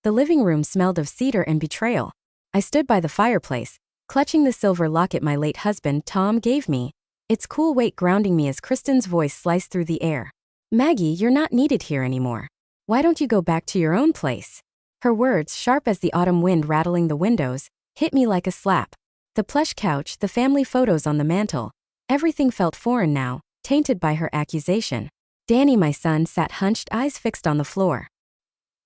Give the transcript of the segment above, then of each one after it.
The living room smelled of cedar and betrayal. I stood by the fireplace, clutching the silver locket my late husband, Tom, gave me, its cool weight grounding me as Kristen's voice sliced through the air. "Maggie, you're not needed here anymore. Why don't you go back to your own place?" Her words, sharp as the autumn wind rattling the windows, hit me like a slap. The plush couch, the family photos on the mantel, everything felt foreign now, tainted by her accusation. Danny, my son, sat hunched, eyes fixed on the floor.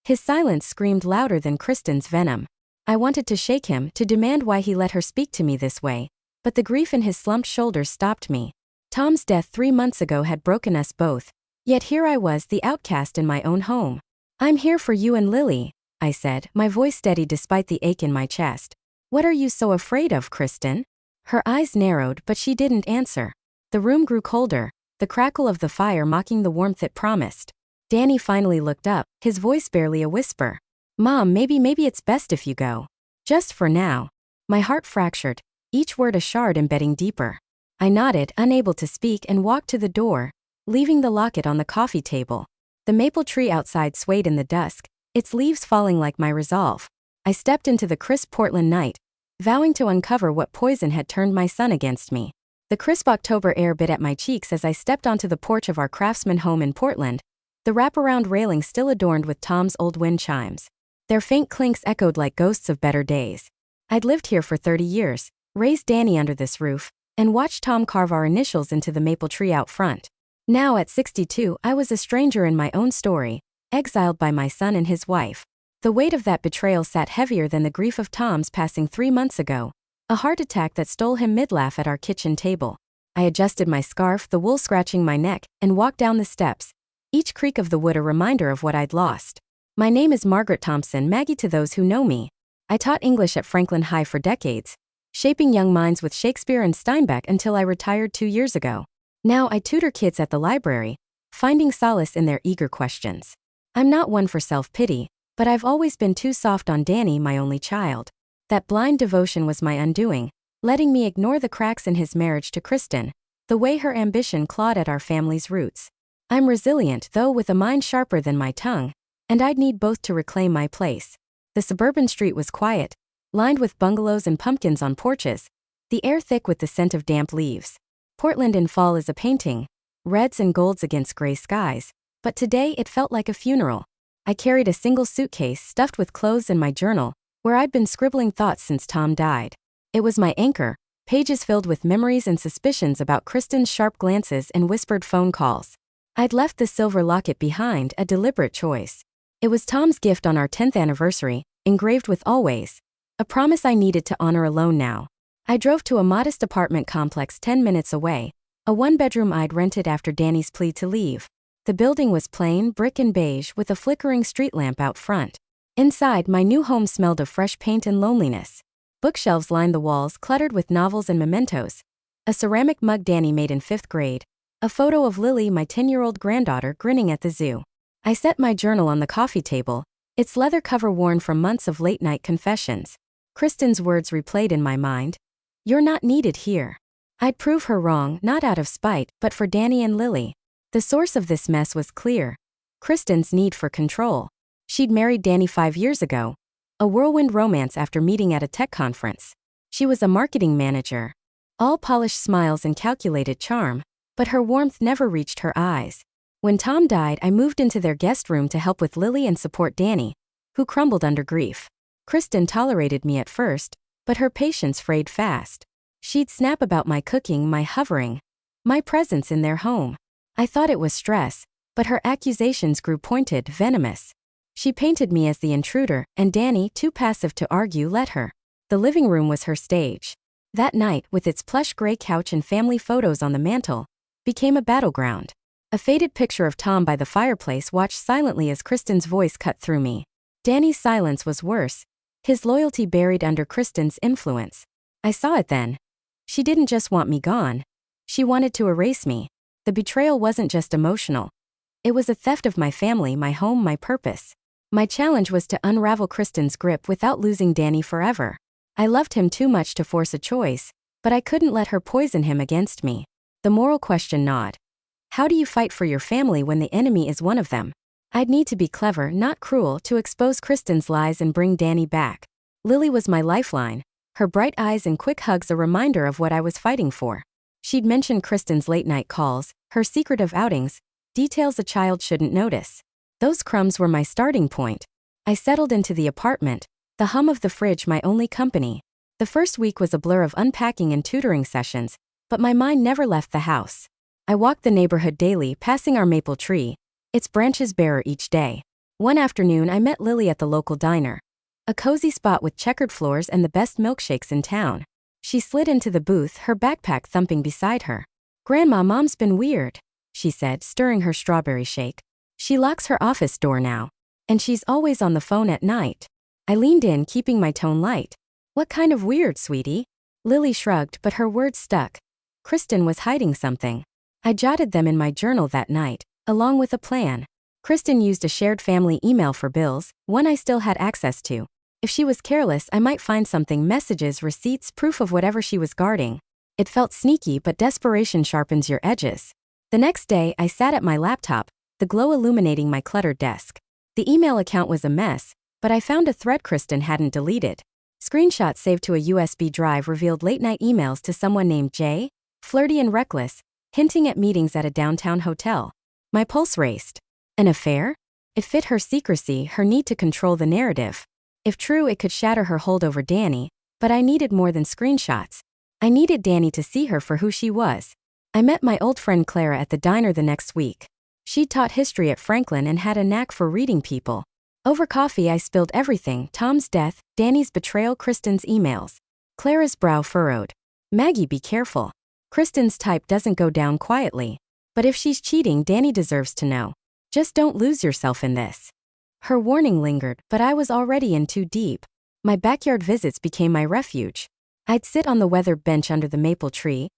His silence screamed louder than Kristen's venom. I wanted to shake him, to demand why he let her speak to me this way, but the grief in his slumped shoulders stopped me. Tom's death 3 months ago had broken us both, yet here I was, the outcast in my own home. "I'm here for you and Lily," I said, my voice steady despite the ache in my chest. "What are you so afraid of, Kristen?" Her eyes narrowed, but she didn't answer. The room grew colder, the crackle of the fire mocking the warmth it promised. Danny finally looked up, his voice barely a whisper. "Mom, maybe it's best if you go. Just for now." My heart fractured, each word a shard embedding deeper. I nodded, unable to speak, and walked to the door, leaving the locket on the coffee table. The maple tree outside swayed in the dusk, its leaves falling like my resolve. I stepped into the crisp Portland night, vowing to uncover what poison had turned my son against me. The crisp October air bit at my cheeks as I stepped onto the porch of our craftsman home in Portland, the wraparound railing still adorned with Tom's old wind chimes. Their faint clinks echoed like ghosts of better days. I'd lived here for 30 years, raised Danny under this roof, and watched Tom carve our initials into the maple tree out front. Now at 62, I was a stranger in my own story, exiled by my son and his wife. The weight of that betrayal sat heavier than the grief of Tom's passing 3 months ago, a heart attack that stole him mid-laugh at our kitchen table. I adjusted my scarf, the wool scratching my neck, and walked down the steps, each creak of the wood a reminder of what I'd lost. "My name is Margaret Thompson, Maggie to those who know me. I taught English at Franklin High for decades, shaping young minds with Shakespeare and Steinbeck until I retired 2 years ago. Now I tutor kids at the library, finding solace in their eager questions. I'm not one for self-pity, but I've always been too soft on Danny, my only child. That blind devotion was my undoing, letting me ignore the cracks in his marriage to Kristen, the way her ambition clawed at our family's roots. I'm resilient, though, with a mind sharper than my tongue, and I'd need both to reclaim my place." The suburban street was quiet, lined with bungalows and pumpkins on porches, the air thick with the scent of damp leaves. Portland in fall is a painting, reds and golds against gray skies, but today it felt like a funeral. I carried a single suitcase stuffed with clothes and my journal, where I'd been scribbling thoughts since Tom died. It was my anchor, pages filled with memories and suspicions about Kristen's sharp glances and whispered phone calls. I'd left the silver locket behind, a deliberate choice. It was Tom's gift on our 10th anniversary, engraved with always, a promise I needed to honor alone now. I drove to a modest apartment complex 10 minutes away, a one-bedroom I'd rented after Danny's plea to leave. The building was plain, brick and beige, with a flickering street lamp out front. Inside, my new home smelled of fresh paint and loneliness. Bookshelves lined the walls, cluttered with novels and mementos. A ceramic mug Danny made in 5th grade. A photo of Lily, my 10-year-old granddaughter, grinning at the zoo. I set my journal on the coffee table, its leather cover worn from months of late-night confessions. Kristen's words replayed in my mind. "You're not needed here." I'd prove her wrong, not out of spite, but for Danny and Lily. The source of this mess was clear. Kristen's need for control. She'd married Danny 5 years ago, a whirlwind romance after meeting at a tech conference. She was a marketing manager, all polished smiles and calculated charm, but her warmth never reached her eyes. When Tom died, I moved into their guest room to help with Lily and support Danny, who crumbled under grief. Kristen tolerated me at first, but her patience frayed fast. She'd snap about my cooking, my hovering, my presence in their home. I thought it was stress, but her accusations grew pointed, venomous. She painted me as the intruder, and Danny, too passive to argue, let her. The living room was her stage. That night, with its plush gray couch and family photos on the mantel, became a battleground. A faded picture of Tom by the fireplace watched silently as Kristen's voice cut through me. Danny's silence was worse, his loyalty buried under Kristen's influence. I saw it then. She didn't just want me gone. She wanted to erase me. The betrayal wasn't just emotional. It was a theft of my family, my home, my purpose. My challenge was to unravel Kristen's grip without losing Danny forever. I loved him too much to force a choice, but I couldn't let her poison him against me. The moral question gnawed. How do you fight for your family when the enemy is one of them? I'd need to be clever, not cruel, to expose Kristen's lies and bring Danny back. Lily was my lifeline, her bright eyes and quick hugs a reminder of what I was fighting for. She'd mentioned Kristen's late-night calls, her secretive outings, details a child shouldn't notice. Those crumbs were my starting point. I settled into the apartment, the hum of the fridge my only company. The first week was a blur of unpacking and tutoring sessions, but my mind never left the house. I walked the neighborhood daily, passing our maple tree, its branches barer each day. One afternoon I met Lily at the local diner, a cozy spot with checkered floors and the best milkshakes in town. She slid into the booth, her backpack thumping beside her. "Grandma, Mom's been weird," she said, stirring her strawberry shake. "She locks her office door now. And she's always on the phone at night." I leaned in, keeping my tone light. "What kind of weird, sweetie?" Lily shrugged, but her words stuck. Kristen was hiding something. I jotted them in my journal that night, along with a plan. Kristen used a shared family email for bills, one I still had access to. If she was careless, I might find something: messages, receipts, proof of whatever she was guarding. It felt sneaky, but desperation sharpens your edges. The next day, I sat at my laptop, the glow illuminating my cluttered desk. The email account was a mess, but I found a thread Kristen hadn't deleted. Screenshots saved to a USB drive revealed late-night emails to someone named Jay, flirty and reckless, hinting at meetings at a downtown hotel. My pulse raced. An affair? It fit her secrecy, her need to control the narrative. If true, it could shatter her hold over Danny, but I needed more than screenshots. I needed Danny to see her for who she was. I met my old friend Clara at the diner the next week. She'd taught history at Franklin and had a knack for reading people. Over coffee I spilled everything: Tom's death, Danny's betrayal, Kristen's emails. Clara's brow furrowed. "Maggie, be careful. Kristen's type doesn't go down quietly. But if she's cheating, Danny deserves to know. Just don't lose yourself in this." Her warning lingered, but I was already in too deep. My backyard visits became my refuge. I'd sit on the weathered bench under the maple tree,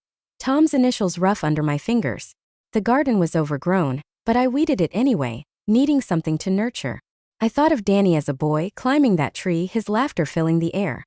Tom's initials rough under my fingers. The garden was overgrown, but I weeded it anyway, needing something to nurture. I thought of Danny as a boy, climbing that tree, his laughter filling the air.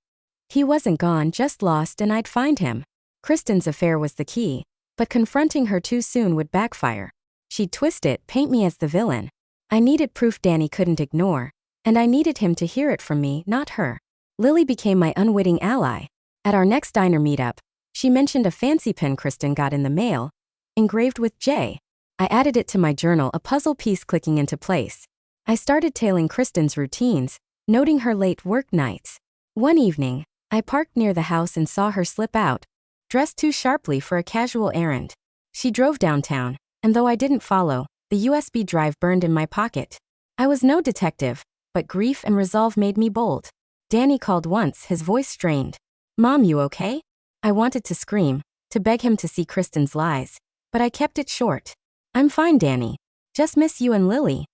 He wasn't gone, just lost, and I'd find him. Kristen's affair was the key, but confronting her too soon would backfire. She'd twist it, paint me as the villain. I needed proof Danny couldn't ignore, and I needed him to hear it from me, not her. Lily became my unwitting ally. At our next diner meetup, she mentioned a fancy pen Kristen got in the mail, engraved with J. I added it to my journal, a puzzle piece clicking into place. I started tailing Kristen's routines, noting her late work nights. One evening, I parked near the house and saw her slip out, dressed too sharply for a casual errand. She drove downtown, and though I didn't follow, the USB drive burned in my pocket. I was no detective, but grief and resolve made me bold. Danny called once, his voice strained. "Mom, you okay?" I wanted to scream, to beg him to see Kristen's lies, but I kept it short. "I'm fine, Danny. Just miss you and Lily."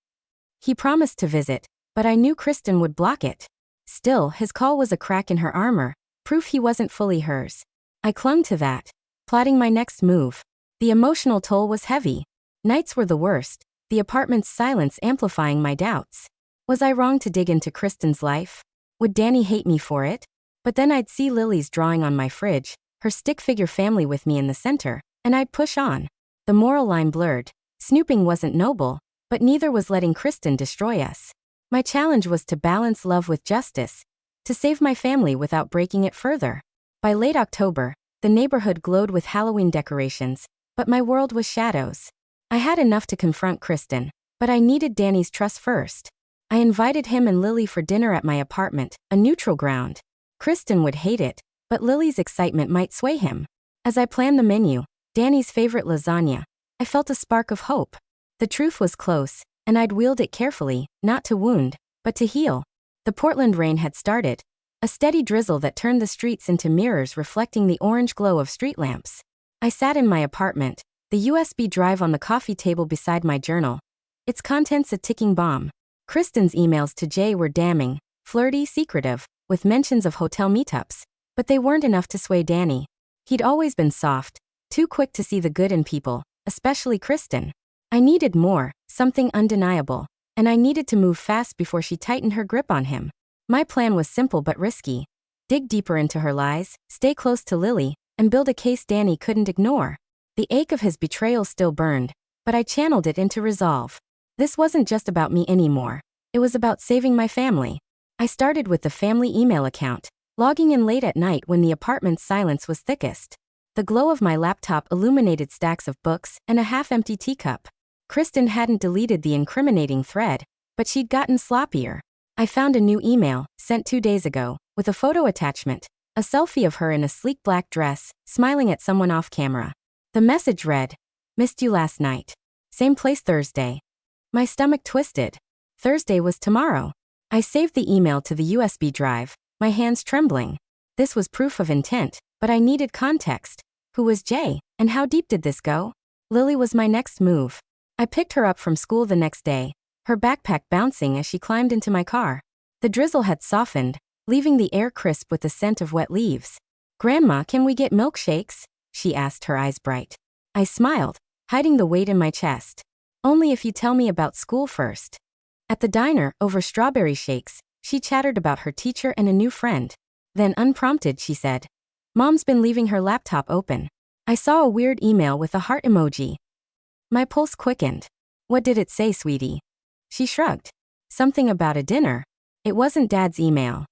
He promised to visit, but I knew Kristen would block it. Still, his call was a crack in her armor, proof he wasn't fully hers. I clung to that, plotting my next move. The emotional toll was heavy. Nights were the worst, the apartment's silence amplifying my doubts. Was I wrong to dig into Kristen's life? Would Danny hate me for it? But then I'd see Lily's drawing on my fridge, her stick figure family with me in the center, and I'd push on. The moral line blurred. Snooping wasn't noble, but neither was letting Kristen destroy us. My challenge was to balance love with justice, to save my family without breaking it further. By late October, the neighborhood glowed with Halloween decorations, but my world was shadows. I had enough to confront Kristen, but I needed Danny's trust first. I invited him and Lily for dinner at my apartment, a neutral ground. Kristen would hate it, but Lily's excitement might sway him. As I planned the menu, Danny's favorite lasagna, I felt a spark of hope. The truth was close, and I'd wield it carefully, not to wound, but to heal. The Portland rain had started, a steady drizzle that turned the streets into mirrors reflecting the orange glow of street lamps. I sat in my apartment, the USB drive on the coffee table beside my journal, its contents a ticking bomb. Kristen's emails to Jay were damning, flirty, secretive, with mentions of hotel meetups, but they weren't enough to sway Danny. He'd always been soft, too quick to see the good in people, especially Kristen. I needed more, something undeniable, and I needed to move fast before she tightened her grip on him. My plan was simple but risky. Dig deeper into her lies, stay close to Lily, and build a case Danny couldn't ignore. The ache of his betrayal still burned, but I channeled it into resolve. This wasn't just about me anymore. It was about saving my family. I started with the family email account, logging in late at night when the apartment's silence was thickest. The glow of my laptop illuminated stacks of books and a half-empty teacup. Kristen hadn't deleted the incriminating thread, but she'd gotten sloppier. I found a new email, sent 2 days ago, with a photo attachment, a selfie of her in a sleek black dress, smiling at someone off camera. The message read, "Missed you last night. Same place Thursday." My stomach twisted. Thursday was tomorrow. I saved the email to the USB drive, my hands trembling. This was proof of intent, but I needed context. Who was Jay, and how deep did this go? Lily was my next move. I picked her up from school the next day, her backpack bouncing as she climbed into my car. The drizzle had softened, leaving the air crisp with the scent of wet leaves. "Grandma, can we get milkshakes?" she asked, her eyes bright. I smiled, hiding the weight in my chest. "Only if you tell me about school first." At the diner, over strawberry shakes, she chattered about her teacher and a new friend. Then, unprompted, she said, "Mom's been leaving her laptop open. I saw a weird email with a heart emoji." My pulse quickened. "What did it say, sweetie?" She shrugged. "Something about a dinner. It wasn't Dad's email."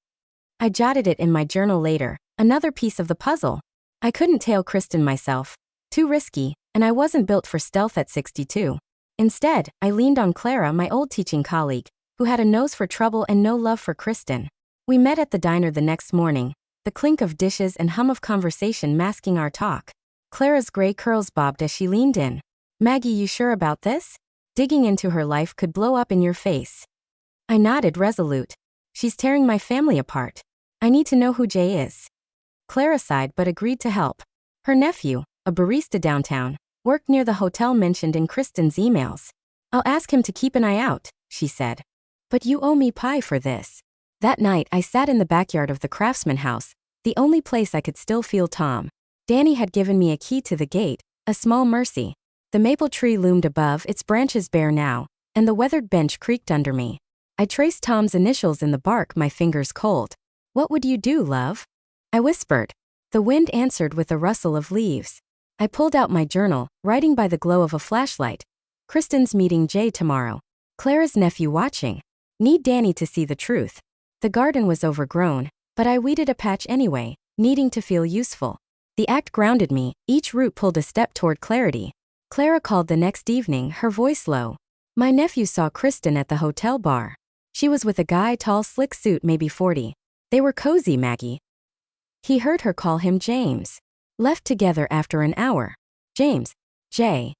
I jotted it in my journal later, another piece of the puzzle. I couldn't tail Kristen myself. Too risky, and I wasn't built for stealth at 62. Instead, I leaned on Clara, my old teaching colleague, who had a nose for trouble and no love for Kristen. We met at the diner the next morning, the clink of dishes and hum of conversation masking our talk. Clara's gray curls bobbed as she leaned in. "Maggie, you sure about this? Digging into her life could blow up in your face." I nodded, resolute. "She's tearing my family apart. I need to know who Jay is." Clara sighed but agreed to help. Her nephew, a barista downtown, worked near the hotel mentioned in Kristen's emails. "I'll ask him to keep an eye out," she said. "But you owe me pie for this." That night I sat in the backyard of the Craftsman house, the only place I could still feel Tom. Danny had given me a key to the gate, a small mercy. The maple tree loomed above, its branches bare now, and the weathered bench creaked under me. I traced Tom's initials in the bark, my fingers cold. "What would you do, love?" I whispered. The wind answered with a rustle of leaves. I pulled out my journal, writing by the glow of a flashlight. "Kristen's meeting Jay tomorrow. Clara's nephew watching. Need Danny to see the truth." The garden was overgrown, but I weeded a patch anyway, needing to feel useful. The act grounded me, each root pulled a step toward clarity. Clara called the next evening, her voice low. "My nephew saw Kristen at the hotel bar. She was with a guy, tall, slick suit, maybe 40. They were cozy, Maggie. He heard her call him James. Left together after an hour. James. Jay."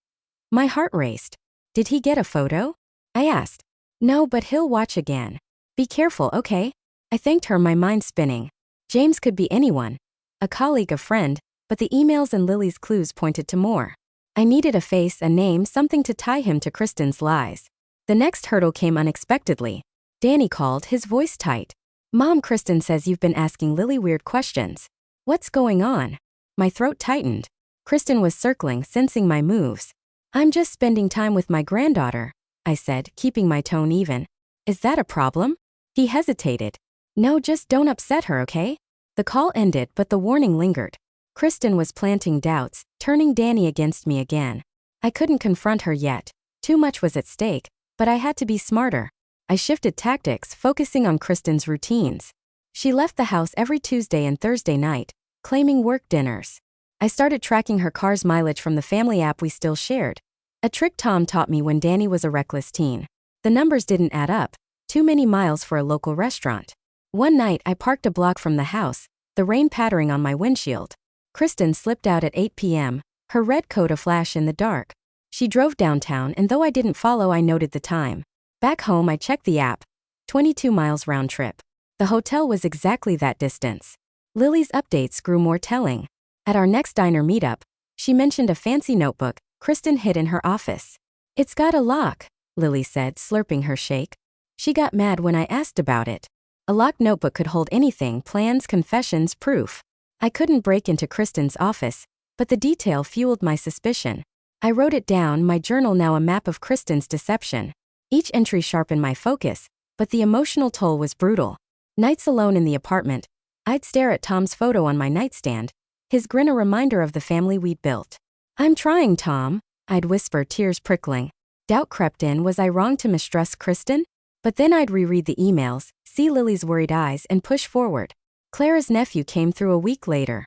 My heart raced. "Did he get a photo?" I asked. "No, but he'll watch again. Be careful, okay?" I thanked her, my mind spinning. James could be anyone. A colleague, a friend, but the emails and Lily's clues pointed to more. I needed a face, a name, something to tie him to Kristen's lies. The next hurdle came unexpectedly. Danny called, his voice tight. "Mom, Kristen says you've been asking Lily weird questions. What's going on?" My throat tightened. Kristen was circling, sensing my moves. "I'm just spending time with my granddaughter," I said, keeping my tone even. "Is that a problem?" He hesitated. "No, just don't upset her, okay?" The call ended, but the warning lingered. Kristen was planting doubts, turning Danny against me again. I couldn't confront her yet. Too much was at stake, but I had to be smarter. I shifted tactics, focusing on Kristen's routines. She left the house every Tuesday and Thursday night, claiming work dinners. I started tracking her car's mileage from the family app we still shared. A trick Tom taught me when Danny was a reckless teen. The numbers didn't add up. Too many miles for a local restaurant. One night I parked a block from the house, the rain pattering on my windshield. Kristen slipped out at 8 p.m., her red coat aflash in the dark. She drove downtown, and though I didn't follow, I noted the time. Back home I checked the app. 22 miles round trip. The hotel was exactly that distance. Lily's updates grew more telling. At our next diner meetup, she mentioned a fancy notebook Kristen hid in her office. "It's got a lock," Lily said, slurping her shake. She got mad when I asked about it. A locked notebook could hold anything: plans, confessions, proof. I couldn't break into Kristen's office, but the detail fueled my suspicion. I wrote it down, my journal now a map of Kristen's deception. Each entry sharpened my focus, but the emotional toll was brutal. Nights alone in the apartment, I'd stare at Tom's photo on my nightstand, his grin a reminder of the family we'd built. "I'm trying, Tom," I'd whisper, tears prickling. Doubt crept in. Was I wrong to mistrust Kristen? But then I'd reread the emails, see Lily's worried eyes, and push forward. Clara's nephew came through a week later.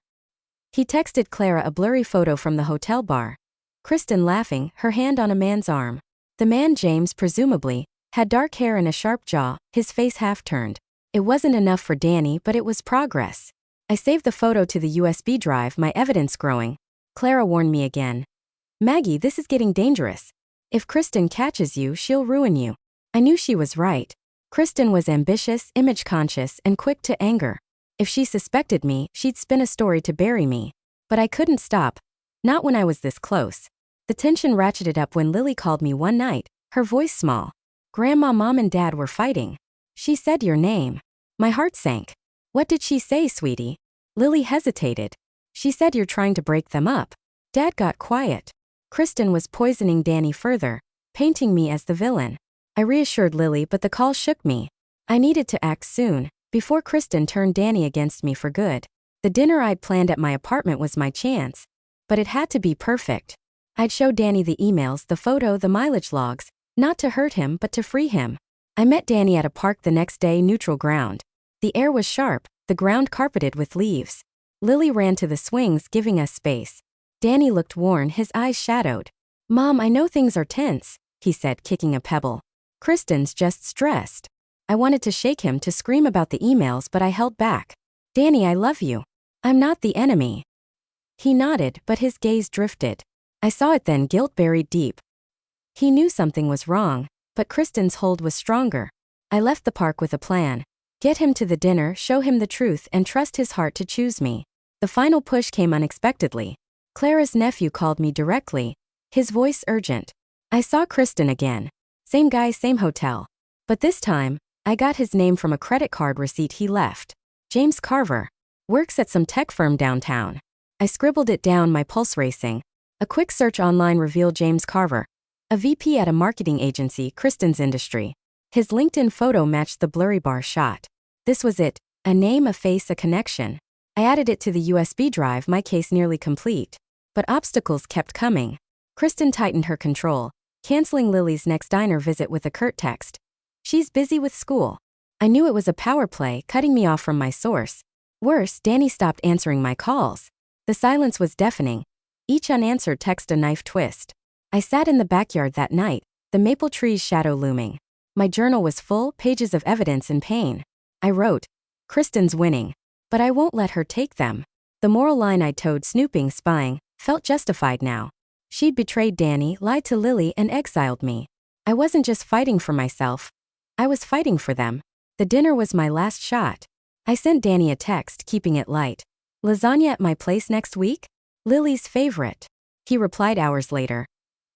He texted Clara a blurry photo from the hotel bar. Kristen laughing, her hand on a man's arm. The man, James presumably, had dark hair and a sharp jaw, his face half turned. It wasn't enough for Danny, but it was progress. I saved the photo to the USB drive, my evidence growing. Clara warned me again. Maggie, this is getting dangerous. If Kristen catches you, she'll ruin you. I knew she was right. Kristen was ambitious, image-conscious, and quick to anger. If she suspected me, she'd spin a story to bury me. But I couldn't stop. Not when I was this close. The tension ratcheted up when Lily called me one night, her voice small. Grandma, Mom, and Dad were fighting. She said your name. My heart sank. What did she say, sweetie? Lily hesitated. She said you're trying to break them up. Dad got quiet. Kristen was poisoning Danny further, painting me as the villain. I reassured Lily, but the call shook me. I needed to act soon, before Kristen turned Danny against me for good. The dinner I'd planned at my apartment was my chance. But it had to be perfect. I'd show Danny the emails, the photo, the mileage logs, not to hurt him but to free him. I met Danny at a park the next day, neutral ground. The air was sharp, the ground carpeted with leaves. Lily ran to the swings, giving us space. Danny looked worn, his eyes shadowed. Mom, I know things are tense, he said, kicking a pebble. Kristen's just stressed. I wanted to shake him, to scream about the emails, but I held back. Danny, I love you. I'm not the enemy. He nodded, but his gaze drifted. I saw it then, guilt buried deep. He knew something was wrong, but Kristen's hold was stronger. I left the park with a plan. Get him to the dinner, show him the truth, and trust his heart to choose me. The final push came unexpectedly. Clara's nephew called me directly, his voice urgent. I saw Kristen again. Same guy, same hotel. But this time, I got his name from a credit card receipt he left. James Carver. Works at some tech firm downtown. I scribbled it down, my pulse racing. A quick search online revealed James Carver, a VP at a marketing agency, Kristen's industry. His LinkedIn photo matched the blurry bar shot. This was it, a name, a face, a connection. I added it to the USB drive, my case nearly complete. But obstacles kept coming. Kristen tightened her control, canceling Lily's next diner visit with a curt text. She's busy with school. I knew it was a power play, cutting me off from my source. Worse, Danny stopped answering my calls. The silence was deafening. Each unanswered text a knife twist. I sat in the backyard that night, the maple tree's shadow looming. My journal was full, pages of evidence and pain. I wrote, Kristen's winning. But I won't let her take them. The moral line I'd towed, snooping, spying, felt justified now. She'd betrayed Danny, lied to Lily, and exiled me. I wasn't just fighting for myself. I was fighting for them. The dinner was my last shot. I sent Danny a text, keeping it light. Lasagna at my place next week? Lily's favorite. He replied hours later.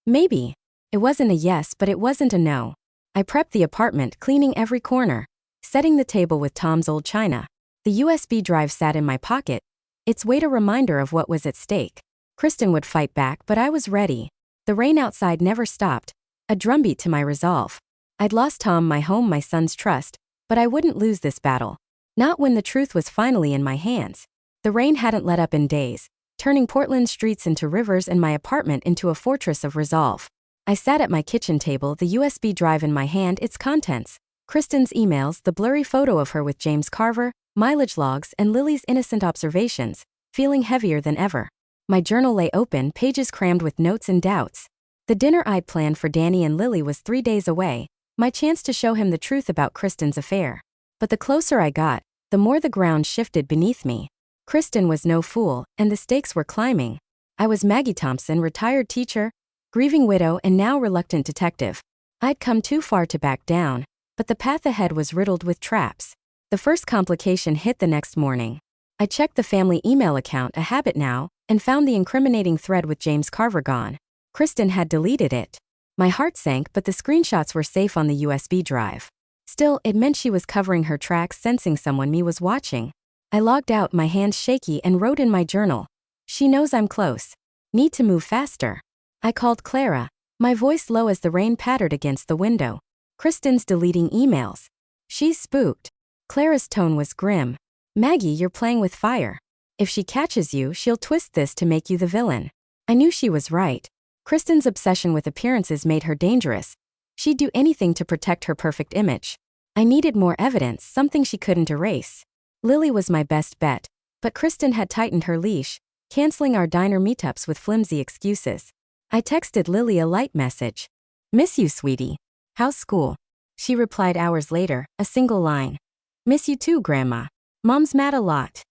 Maybe. It wasn't a yes, but it wasn't a no. I prepped the apartment, cleaning every corner. Setting the table with Tom's old china. The USB drive sat in my pocket, its weight a reminder of what was at stake. Kristen would fight back, but I was ready. The rain outside never stopped, a drumbeat to my resolve. I'd lost Tom, my home, my son's trust, but I wouldn't lose this battle. Not when the truth was finally in my hands. The rain hadn't let up in days, turning Portland streets into rivers and my apartment into a fortress of resolve. I sat at my kitchen table, the USB drive in my hand, its contents. Kristen's emails, the blurry photo of her with James Carver, mileage logs, and Lily's innocent observations, feeling heavier than ever. My journal lay open, pages crammed with notes and doubts. The dinner I'd planned for Danny and Lily was 3 days away, my chance to show him the truth about Kristen's affair. But the closer I got, the more the ground shifted beneath me. Kristen was no fool, and the stakes were climbing. I was Maggie Thompson, retired teacher, grieving widow, and now reluctant detective. I'd come too far to back down, but the path ahead was riddled with traps. The first complication hit the next morning. I checked the family email account, a habit now, and found the incriminating thread with James Carver gone. Kristen had deleted it. My heart sank, but the screenshots were safe on the USB drive. Still, it meant she was covering her tracks, sensing someone me was watching. I logged out, my hands shaky, and wrote in my journal. She knows I'm close. Need to move faster. I called Clara, my voice low as the rain pattered against the window. Kristen's deleting emails. She's spooked. Clara's tone was grim. Maggie, you're playing with fire. If she catches you, she'll twist this to make you the villain. I knew she was right. Kristen's obsession with appearances made her dangerous. She'd do anything to protect her perfect image. I needed more evidence, something she couldn't erase. Lily was my best bet, but Kristen had tightened her leash, canceling our diner meetups with flimsy excuses. I texted Lily a light message. "Miss you, sweetie. How's school?" She replied hours later, a single line. "Miss you too, Grandma. Mom's mad a lot."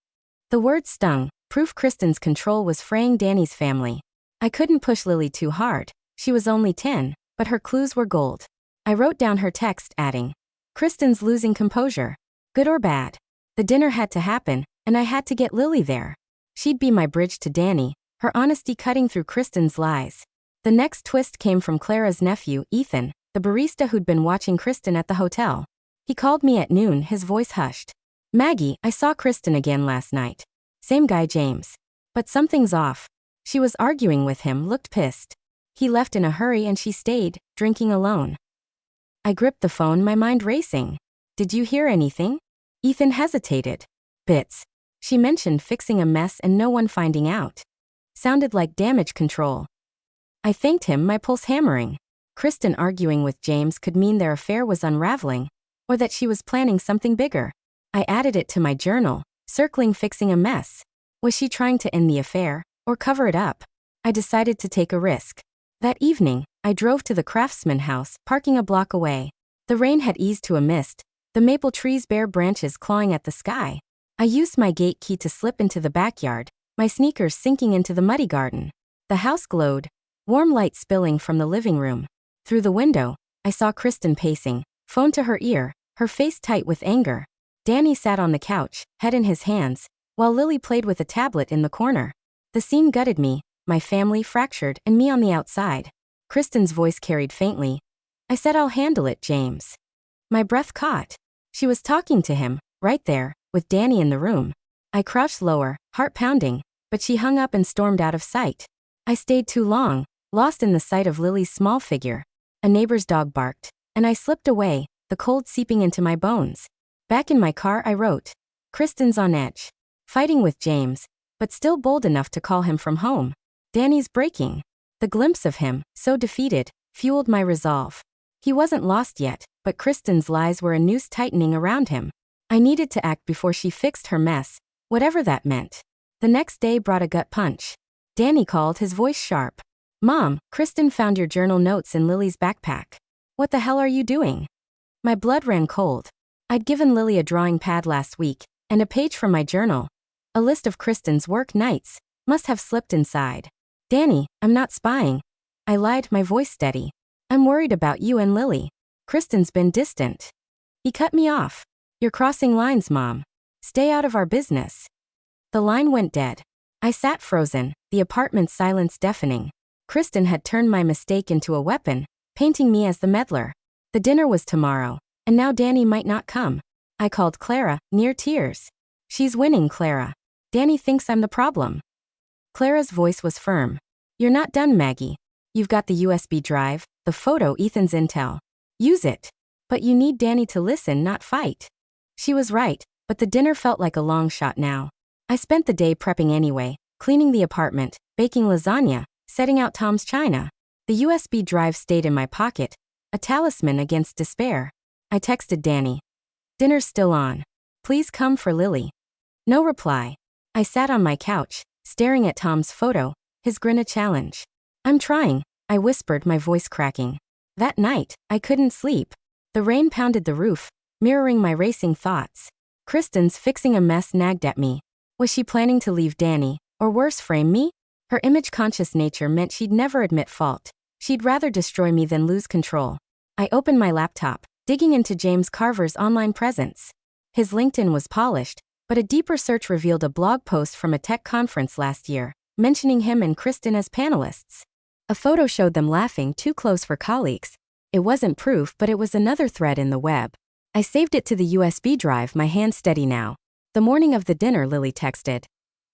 The word stung, proof Kristen's control was fraying Danny's family. I couldn't push Lily too hard. She was only 10, but her clues were gold. I wrote down her text, adding, "Kristen's losing composure. Good or bad. The dinner had to happen, and I had to get Lily there. She'd be my bridge to Danny, her honesty cutting through Kristen's lies." The next twist came from Clara's nephew, Ethan, the barista who'd been watching Kristen at the hotel. He called me at noon, his voice hushed. "Maggie, I saw Kristen again last night. Same guy, James. But something's off. She was arguing with him, looked pissed. He left in a hurry and she stayed, drinking alone." I gripped the phone, my mind racing. "Did you hear anything?" Ethan hesitated. "Bits. She mentioned fixing a mess and no one finding out. Sounded like damage control." I thanked him, my pulse hammering. Kristen arguing with James could mean their affair was unraveling, or that she was planning something bigger. I added it to my journal, circling fixing a mess. Was she trying to end the affair, or cover it up? I decided to take a risk. That evening, I drove to the Craftsman house, parking a block away. The rain had eased to a mist, the maple trees' bare branches clawing at the sky. I used my gate key to slip into the backyard, my sneakers sinking into the muddy garden. The house glowed, warm light spilling from the living room. Through the window, I saw Kristen pacing, phone to her ear, her face tight with anger. Danny sat on the couch, head in his hands, while Lily played with a tablet in the corner. The scene gutted me, my family fractured and me on the outside. Kristen's voice carried faintly. "I said I'll handle it, James." My breath caught. She was talking to him, right there, with Danny in the room. I crouched lower, heart pounding, but she hung up and stormed out of sight. I stayed too long, lost in the sight of Lily's small figure. A neighbor's dog barked, and I slipped away, the cold seeping into my bones. Back in my car, I wrote, "Kristen's on edge. Fighting with James, but still bold enough to call him from home. Danny's breaking." The glimpse of him, so defeated, fueled my resolve. He wasn't lost yet, but Kristen's lies were a noose tightening around him. I needed to act before she fixed her mess, whatever that meant. The next day brought a gut punch. Danny called, his voice sharp. "Mom, Kristen found your journal notes in Lily's backpack. What the hell are you doing?" My blood ran cold. I'd given Lily a drawing pad last week, and a page from my journal. A list of Kristen's work nights must have slipped inside. "Danny, I'm not spying." I lied, my voice steady. "I'm worried about you and Lily. Kristen's been distant." He cut me off. "You're crossing lines, Mom. Stay out of our business." The line went dead. I sat frozen, the apartment's silence deafening. Kristen had turned my mistake into a weapon, painting me as the meddler. The dinner was tomorrow, and now Danny might not come. I called Clara, near tears. "She's winning, Clara. Danny thinks I'm the problem." Clara's voice was firm. "You're not done, Maggie. You've got the USB drive, the photo, Ethan's intel. Use it. But you need Danny to listen, not fight." She was right, but the dinner felt like a long shot now. I spent the day prepping anyway, cleaning the apartment, baking lasagna, setting out Tom's china. The USB drive stayed in my pocket, a talisman against despair. I texted Danny. "Dinner's still on. Please come for Lily." No reply. I sat on my couch, staring at Tom's photo, his grin a challenge. "I'm trying," I whispered, my voice cracking. That night, I couldn't sleep. The rain pounded the roof, mirroring my racing thoughts. Kristen's fixing a mess nagged at me. Was she planning to leave Danny, or worse, frame me? Her image-conscious nature meant she'd never admit fault. She'd rather destroy me than lose control. I opened my laptop, digging into James Carver's online presence. His LinkedIn was polished, but a deeper search revealed a blog post from a tech conference last year, mentioning him and Kristen as panelists. A photo showed them laughing, too close for colleagues. It wasn't proof, but it was another thread in the web. I saved it to the USB drive, my hand steady now. The morning of the dinner, Lily texted.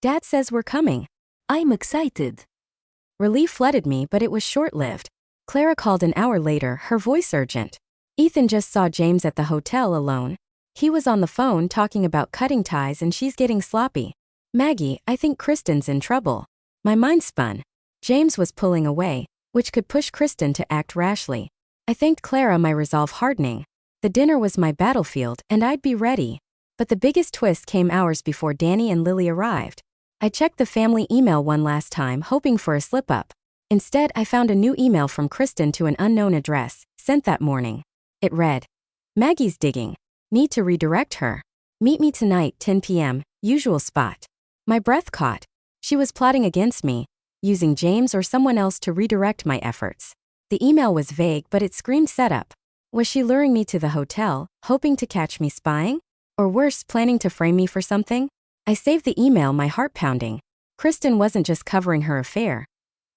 "Dad says we're coming. I'm excited." Relief flooded me, but it was short-lived. Clara called an hour later, her voice urgent. "Ethan just saw James at the hotel alone. He was on the phone talking about cutting ties and she's getting sloppy. Maggie, I think Kristen's in trouble." My mind spun. James was pulling away, which could push Kristen to act rashly. I thanked Clara, my resolve hardening. The dinner was my battlefield, and I'd be ready. But the biggest twist came hours before Danny and Lily arrived. I checked the family email one last time, hoping for a slip-up. Instead, I found a new email from Kristen to an unknown address, sent that morning. It read, "Maggie's digging. Need to redirect her. Meet me tonight, 10 p.m., usual spot." My breath caught. She was plotting against me, using James or someone else to redirect my efforts. The email was vague, but it screamed setup. Was she luring me to the hotel, hoping to catch me spying? Or worse, planning to frame me for something? I saved the email, my heart pounding. Kristen wasn't just covering her affair.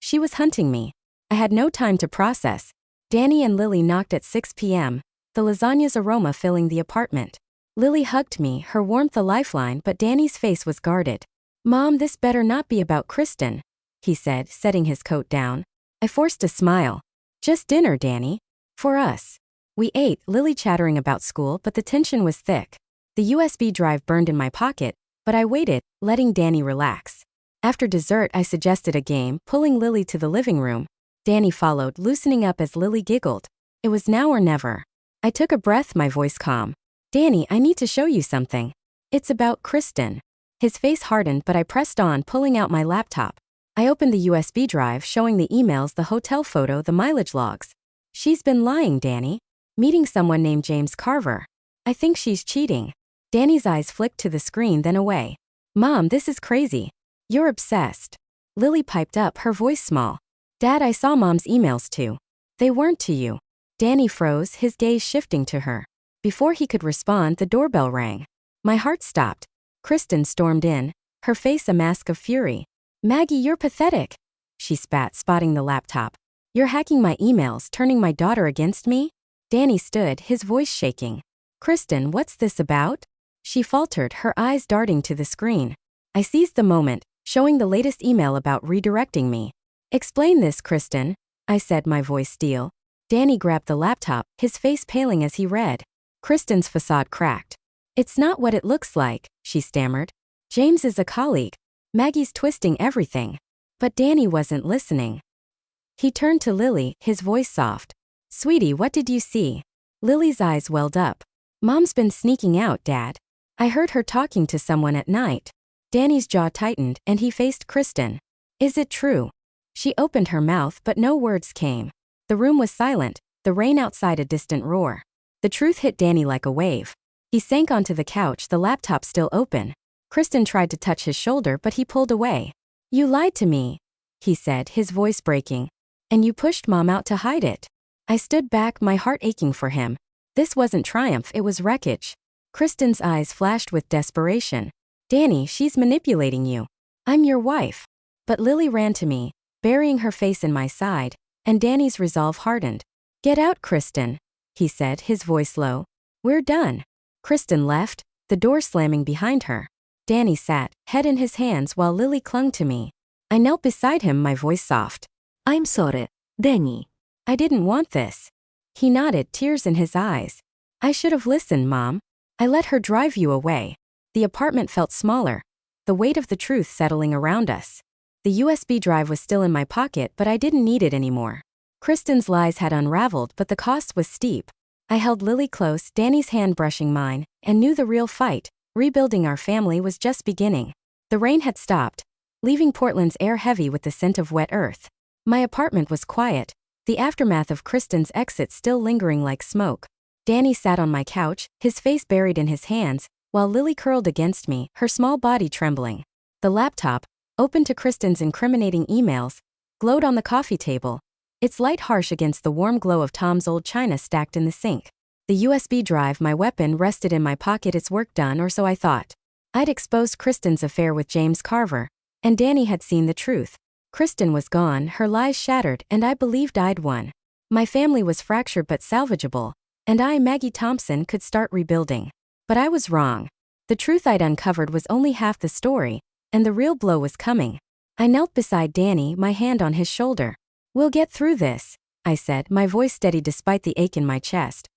She was hunting me. I had no time to process. Danny and Lily knocked at 6 p.m., the lasagna's aroma filling the apartment. Lily hugged me, her warmth a lifeline, but Danny's face was guarded. "Mom, this better not be about Kristen," he said, setting his coat down. I forced a smile. "Just dinner, Danny. For us." We ate, Lily chattering about school, but the tension was thick. The USB drive burned in my pocket, but I waited, letting Danny relax. After dessert, I suggested a game, pulling Lily to the living room. Danny followed, loosening up as Lily giggled. It was now or never. I took a breath, my voice calm. "Danny, I need to show you something. It's about Kristen." His face hardened, but I pressed on, pulling out my laptop. I opened the USB drive, showing the emails, the hotel photo, the mileage logs. "She's been lying, Danny. Meeting someone named James Carver. I think she's cheating." Danny's eyes flicked to the screen, then away. "Mom, this is crazy. You're obsessed." Lily piped up, her voice small. "Dad, I saw Mom's emails too. They weren't to you." Danny froze, his gaze shifting to her. Before he could respond, the doorbell rang. My heart stopped. Kristen stormed in, her face a mask of fury. "Maggie, you're pathetic," she spat, spotting the laptop. "You're hacking my emails, turning my daughter against me?" Danny stood, his voice shaking. "Kristen, what's this about?" She faltered, her eyes darting to the screen. I seized the moment, showing the latest email about redirecting me. "Explain this, Kristen," I said, my voice steel. Danny grabbed the laptop, his face paling as he read. Kristen's facade cracked. "It's not what it looks like," she stammered. "James is a colleague. Maggie's twisting everything." But Danny wasn't listening. He turned to Lily, his voice soft. "Sweetie, what did you see?" Lily's eyes welled up. "Mom's been sneaking out, Dad. I heard her talking to someone at night." Danny's jaw tightened, and he faced Kristen. "Is it true?" She opened her mouth, but no words came. The room was silent, the rain outside a distant roar. The truth hit Danny like a wave. He sank onto the couch, the laptop still open. Kristen tried to touch his shoulder, but he pulled away. "You lied to me," he said, his voice breaking. "And you pushed Mom out to hide it." I stood back, my heart aching for him. This wasn't triumph, it was wreckage. Kristen's eyes flashed with desperation. "Danny, she's manipulating you. I'm your wife." But Lily ran to me, burying her face in my side, and Danny's resolve hardened. "Get out, Kristen," he said, his voice low. "We're done." Kristen left, the door slamming behind her. Danny sat, head in his hands, while Lily clung to me. I knelt beside him, my voice soft. "I'm sorry, Danny. I didn't want this." He nodded, tears in his eyes. "I should have listened, Mom. I let her drive you away." The apartment felt smaller, the weight of the truth settling around us. The USB drive was still in my pocket, but I didn't need it anymore. Kristen's lies had unraveled, but the cost was steep. I held Lily close, Danny's hand brushing mine, and knew the real fight, rebuilding our family, was just beginning. The rain had stopped, leaving Portland's air heavy with the scent of wet earth. My apartment was quiet, the aftermath of Kristen's exit still lingering like smoke. Danny sat on my couch, his face buried in his hands, while Lily curled against me, her small body trembling. The laptop, open to Kristen's incriminating emails, glowed on the coffee table, its light harsh against the warm glow of Tom's old china stacked in the sink. The USB drive, my weapon, rested in my pocket, its work done, or so I thought. I'd exposed Kristen's affair with James Carver, and Danny had seen the truth. Kristen was gone, her lies shattered, and I believed I'd won. My family was fractured but salvageable, and I, Maggie Thompson, could start rebuilding. But I was wrong. The truth I'd uncovered was only half the story, and the real blow was coming. I knelt beside Danny, my hand on his shoulder. "We'll get through this," I said, my voice steady despite the ache in my chest.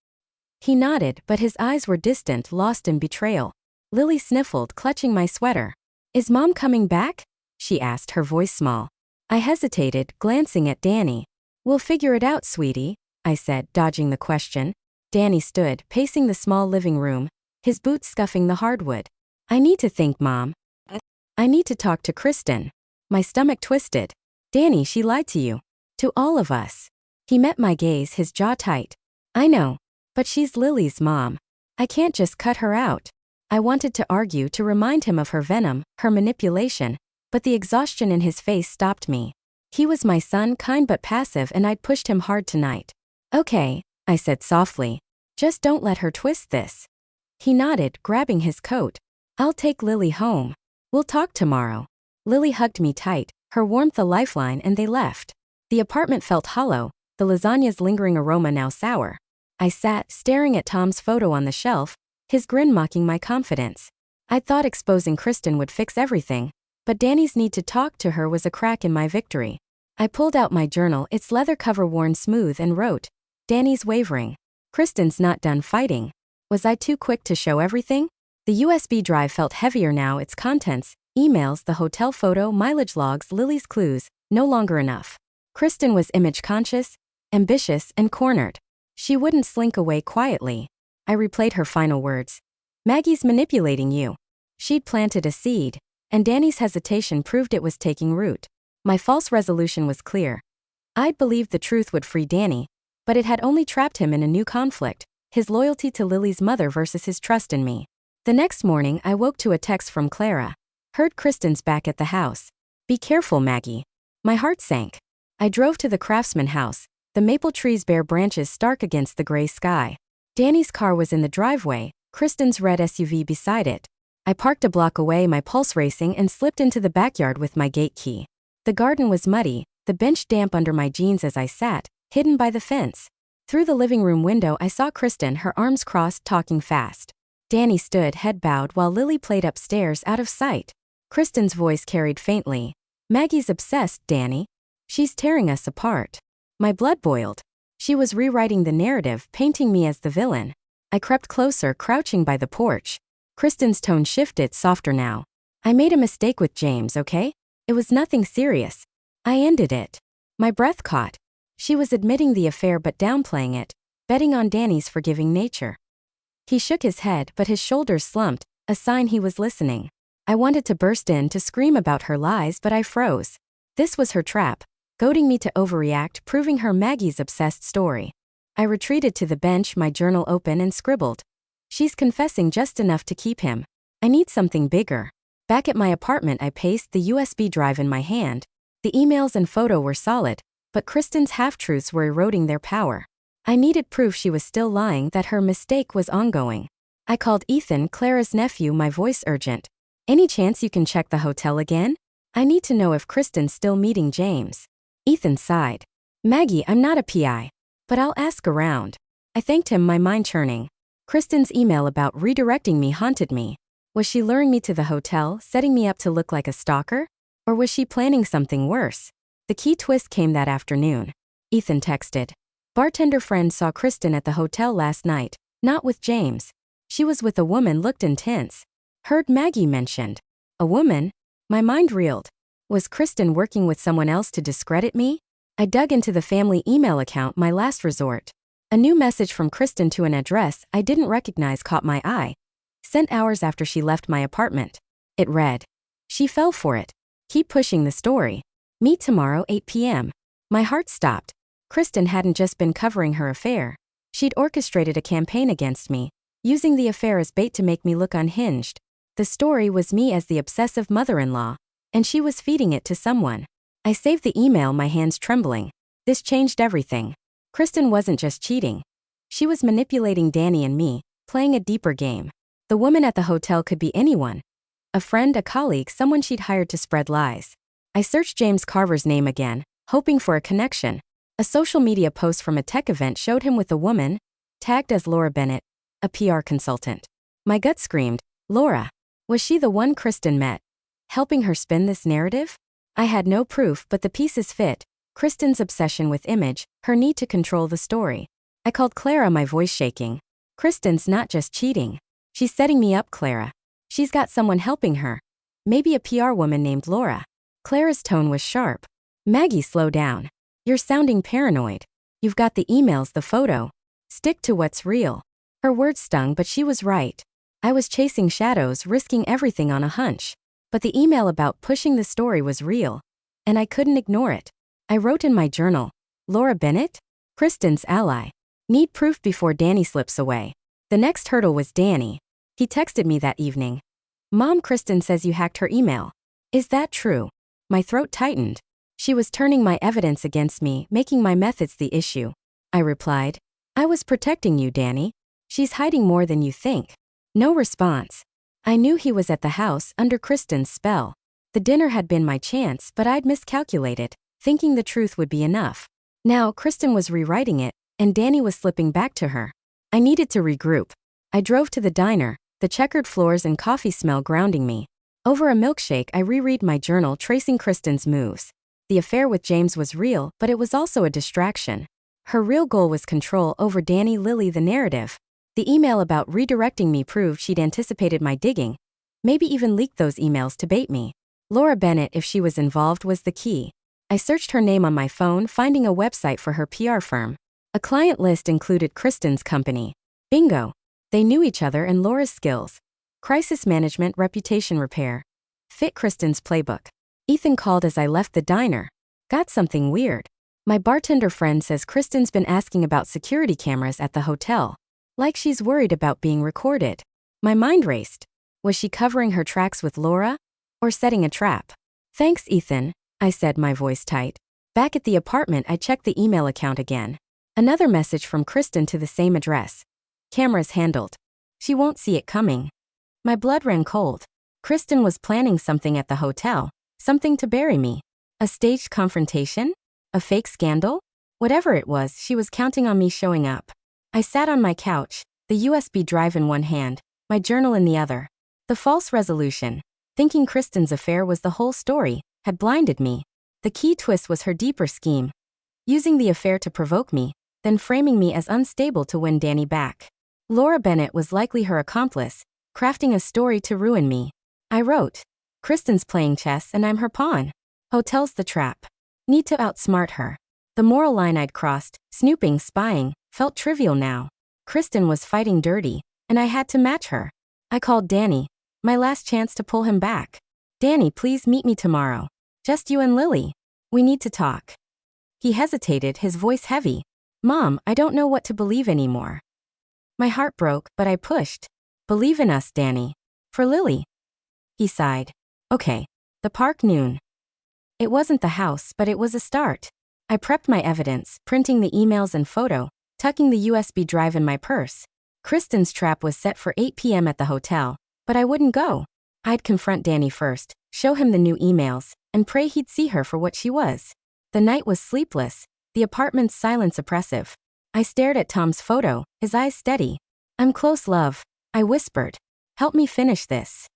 He nodded, but his eyes were distant, lost in betrayal. Lily sniffled, clutching my sweater. "Is Mom coming back?" she asked, her voice small. I hesitated, glancing at Danny. We'll figure it out, sweetie, I said, dodging the question. Danny stood, pacing the small living room, his boots scuffing the hardwood. I need to think, Mom. I need to talk to Kristen. My stomach twisted. Danny, she lied to you. To all of us. He met my gaze, his jaw tight. I know. But she's Lily's mom. I can't just cut her out. I wanted to argue, to remind him of her venom, her manipulation, but the exhaustion in his face stopped me. He was my son, kind but passive, and I'd pushed him hard tonight. Okay, I said softly. Just don't let her twist this. He nodded, grabbing his coat. I'll take Lily home. We'll talk tomorrow. Lily hugged me tight, her warmth a lifeline, and they left. The apartment felt hollow, the lasagna's lingering aroma now sour. I sat, staring at Tom's photo on the shelf, his grin mocking my confidence. I'd thought exposing Kristen would fix everything, but Danny's need to talk to her was a crack in my victory. I pulled out my journal, its leather cover worn smooth, and wrote, Danny's wavering. Kristen's not done fighting. Was I too quick to show everything? The USB drive felt heavier now, its contents, emails, the hotel photo, mileage logs, Lily's clues, no longer enough. Kristen was image-conscious, ambitious, and cornered. She wouldn't slink away quietly. I replayed her final words. Maggie's manipulating you. She'd planted a seed, and Danny's hesitation proved it was taking root. My false resolution was clear. I'd believed the truth would free Danny, but it had only trapped him in a new conflict, his loyalty to Lily's mother versus his trust in me. The next morning, I woke to a text from Clara. Heard Kristen's back at the house. Be careful, Maggie. My heart sank. I drove to the Craftsman house, the maple tree's bare branches stark against the gray sky. Danny's car was in the driveway, Kristen's red SUV beside it. I parked a block away, my pulse racing, and slipped into the backyard with my gate key. The garden was muddy, the bench damp under my jeans as I sat, hidden by the fence. Through the living room window I saw Kristen, her arms crossed, talking fast. Danny stood, head bowed, while Lily played upstairs, out of sight. Kristen's voice carried faintly. Maggie's obsessed, Danny. She's tearing us apart. My blood boiled. She was rewriting the narrative, painting me as the villain. I crept closer, crouching by the porch. Kristen's tone shifted, softer now. I made a mistake with James, okay? It was nothing serious. I ended it. My breath caught. She was admitting the affair but downplaying it, betting on Danny's forgiving nature. He shook his head, but his shoulders slumped, a sign he was listening. I wanted to burst in, to scream about her lies, but I froze. This was her trap, goading me to overreact, proving her Maggie's obsessed story. I retreated to the bench, my journal open, and scribbled. She's confessing just enough to keep him. I need something bigger. Back at my apartment I paced, the USB drive in my hand. The emails and photo were solid, but Kristen's half-truths were eroding their power. I needed proof she was still lying, that her mistake was ongoing. I called Ethan, Clara's nephew, my voice urgent. Any chance you can check the hotel again? I need to know if Kristen's still meeting James. Ethan sighed. Maggie, I'm not a PI, but I'll ask around. I thanked him, my mind churning. Kristen's email about redirecting me haunted me. Was she luring me to the hotel, setting me up to look like a stalker? Or was she planning something worse? The key twist came that afternoon. Ethan texted. Bartender friend saw Kristen at the hotel last night, not with James. She was with a woman, looked intense. Heard Maggie mentioned. A woman? My mind reeled. Was Kristen working with someone else to discredit me? I dug into the family email account, my last resort. A new message from Kristen to an address I didn't recognize caught my eye. Sent hours after she left my apartment. It read. She fell for it. Keep pushing the story. Meet tomorrow 8 p.m. My heart stopped. Kristen hadn't just been covering her affair. She'd orchestrated a campaign against me, using the affair as bait to make me look unhinged. The story was me as the obsessive mother-in-law, and she was feeding it to someone. I saved the email, my hands trembling. This changed everything. Kristen wasn't just cheating. She was manipulating Danny and me, playing a deeper game. The woman at the hotel could be anyone. A friend, a colleague, someone she'd hired to spread lies. I searched James Carver's name again, hoping for a connection. A social media post from a tech event showed him with a woman, tagged as Laura Bennett, a PR consultant. My gut screamed, Laura. Was she the one Kristen met? Helping her spin this narrative? I had no proof, but the pieces fit. Kristen's obsession with image, her need to control the story. I called Clara, my voice shaking. Kristen's not just cheating. She's setting me up, Clara. She's got someone helping her. Maybe a PR woman named Laura. Clara's tone was sharp. Maggie, slow down. You're sounding paranoid. You've got the emails, the photo. Stick to what's real. Her words stung, but she was right. I was chasing shadows, risking everything on a hunch. But the email about pushing the story was real. And I couldn't ignore it. I wrote in my journal, Laura Bennett? Kristen's ally. Need proof before Danny slips away. The next hurdle was Danny. He texted me that evening. Mom, Kristen says you hacked her email. Is that true? My throat tightened. She was turning my evidence against me, making my methods the issue. I replied, I was protecting you, Danny. She's hiding more than you think. No response. I knew he was at the house under Kristen's spell. The dinner had been my chance, but I'd miscalculated, thinking the truth would be enough. Now Kristen was rewriting it, and Danny was slipping back to her. I needed to regroup. I drove to the diner, the checkered floors and coffee smell grounding me. Over a milkshake, I reread my journal, tracing Kristen's moves. The affair with James was real, but it was also a distraction. Her real goal was control over Danny, Lily, the narrative. The email about redirecting me proved she'd anticipated my digging. Maybe even leaked those emails to bait me. Laura Bennett, if she was involved, was the key. I searched her name on my phone, finding a website for her PR firm. A client list included Kristen's company. Bingo. They knew each other and Laura's skills. Crisis management, reputation repair. Fit Kristen's playbook. Ethan called as I left the diner. Got something weird. My bartender friend says Kristen's been asking about security cameras at the hotel. Like she's worried about being recorded. My mind raced. Was she covering her tracks with Laura? Or setting a trap? Thanks, Ethan, I said, my voice tight. Back at the apartment, I checked the email account again. Another message from Kristen to the same address. Cameras handled. She won't see it coming. My blood ran cold. Kristen was planning something at the hotel. Something to bury me. A staged confrontation? A fake scandal? Whatever it was, she was counting on me showing up. I sat on my couch, the USB drive in one hand, my journal in the other. The false resolution, thinking Kristen's affair was the whole story, had blinded me. The key twist was her deeper scheme. Using the affair to provoke me, then framing me as unstable to win Danny back. Laura Bennett was likely her accomplice, crafting a story to ruin me. I wrote, Kristen's playing chess and I'm her pawn. Hotel's the trap. Need to outsmart her. The moral line I'd crossed, snooping, spying, felt trivial now. Kristen was fighting dirty, and I had to match her. I called Danny, my last chance to pull him back. Danny, please meet me tomorrow. Just you and Lily. We need to talk. He hesitated, his voice heavy. Mom, I don't know what to believe anymore. My heart broke, but I pushed. Believe in us, Danny. For Lily. He sighed. Okay. The park, noon. It wasn't the house, but it was a start. I prepped my evidence, printing the emails and photo, tucking the USB drive in my purse. Kristen's trap was set for 8 p.m. at the hotel, but I wouldn't go. I'd confront Danny first, show him the new emails, and pray he'd see her for what she was. The night was sleepless, the apartment's silence oppressive. I stared at Tom's photo, his eyes steady. I'm close, love, I whispered. Help me finish this.